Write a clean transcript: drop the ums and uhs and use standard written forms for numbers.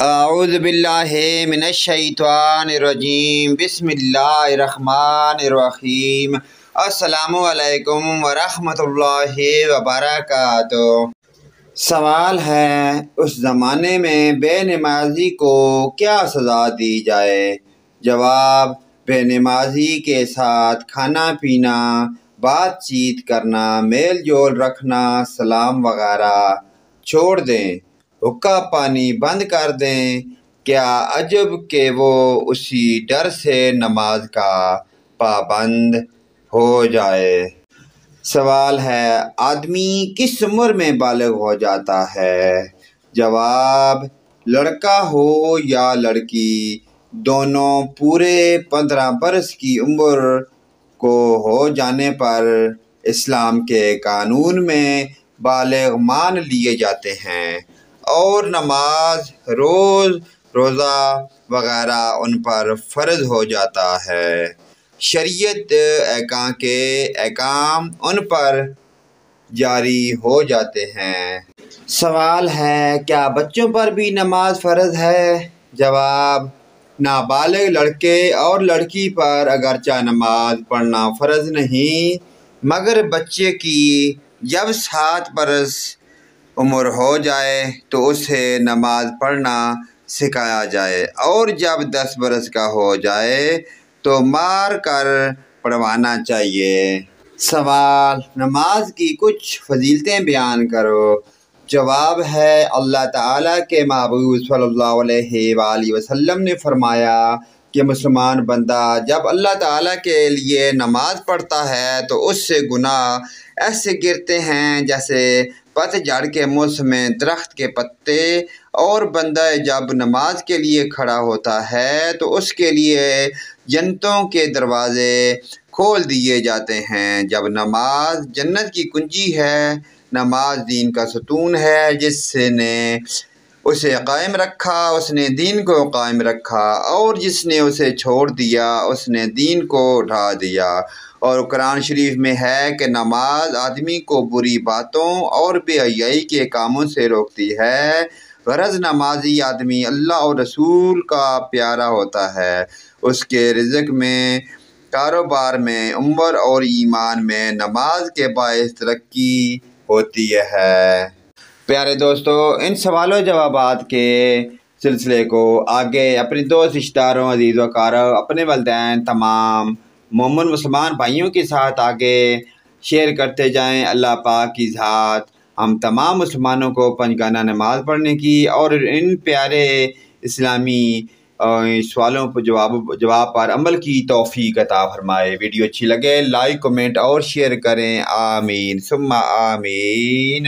اعوذ باللہ من الشیطان الرجیم بسم اللہ الرحمن الرحیم السلام علیکم ورحمۃ اللہ وبرکاتہ۔ سوال ہے، اس زمانے میں بے نمازی کو کیا سزا دی جائے؟ جواب، بے نمازی کے ساتھ کھانا پینا، بات چیت کرنا، میل جول رکھنا، سلام وغیرہ چھوڑ دیں، حقہ پانی بند کر دیں۔ کیا عجب کہ وہ اسی ڈر سے نماز کا پابند ہو جائے۔ سوال ہے، آدمی کس عمر میں بالغ ہو جاتا ہے؟ جواب، لڑکا ہو یا لڑکی، دونوں پورے 15 برس کی عمر کو ہو جانے پر اسلام کے قانون میں بالغ مان لیے جاتے ہیں اور نماز، روزہ وغیرہ ان پر فرض ہو جاتا ہے۔ شریعت کے احکام ان پر جاری ہو جاتے ہیں۔ سوال ہے، کیا بچوں پر بھی نماز فرض ہے؟ جواب، نابالغ لڑکے اور لڑکی پر اگرچہ نماز پڑھنا فرض نہیں، مگر بچے کی جب 7 برس عمر ہو جائے تو اسے نماز پڑھنا سکھایا جائے، اور جب 10 برس کا ہو جائے تو مار کر پڑھوانا چاہیے۔ سوال، نماز کی کچھ فضیلتیں بیان کرو۔ جواب ہے، اللہ تعالیٰ کے محبوب صلی اللہ علیہ وآلہ وسلم نے فرمایا کہ مسلمان بندہ جب اللہ تعالیٰ کے لیے نماز پڑھتا ہے تو اس سے گناہ ایسے گرتے ہیں جیسے پت جھڑ کے موسم میں درخت کے پتے، اور بندہ جب نماز کے لیے کھڑا ہوتا ہے تو اس کے لیے جنتوں کے دروازے کھول دیے جاتے ہیں۔ جب نماز جنت کی کنجی ہے، نماز دین کا ستون ہے، جس نے اسے قائم رکھا اس نے دین کو قائم رکھا، اور جس نے اسے چھوڑ دیا اس نے دین کو اٹھا دیا۔ اور قرآن شریف میں ہے کہ نماز آدمی کو بری باتوں اور بے حیائی کے کاموں سے روکتی ہے۔ غرض نمازی آدمی اللہ اور رسول کا پیارا ہوتا ہے، اس کے رزق میں، کاروبار میں، عمر اور ایمان میں نماز کے باعث ترقی ہوتی ہے۔ پیارے دوستو، ان سوال و جوابات کے سلسلے کو آگے اپنے دوست، رشتہ داروں، عزیز و اقارب، اپنے والدین، تمام مومن مسلمان بھائیوں کے ساتھ آگے شیئر کرتے جائیں۔ اللہ پاک کی ذات ہم تمام مسلمانوں کو 5 گانا نماز پڑھنے کی اور ان پیارے اسلامی سوالوں پر جواب پر عمل کی توفیق عطا فرمائے۔ ویڈیو اچھی لگے لائک، کمنٹ اور شیئر کریں۔ آمین ثم آمین۔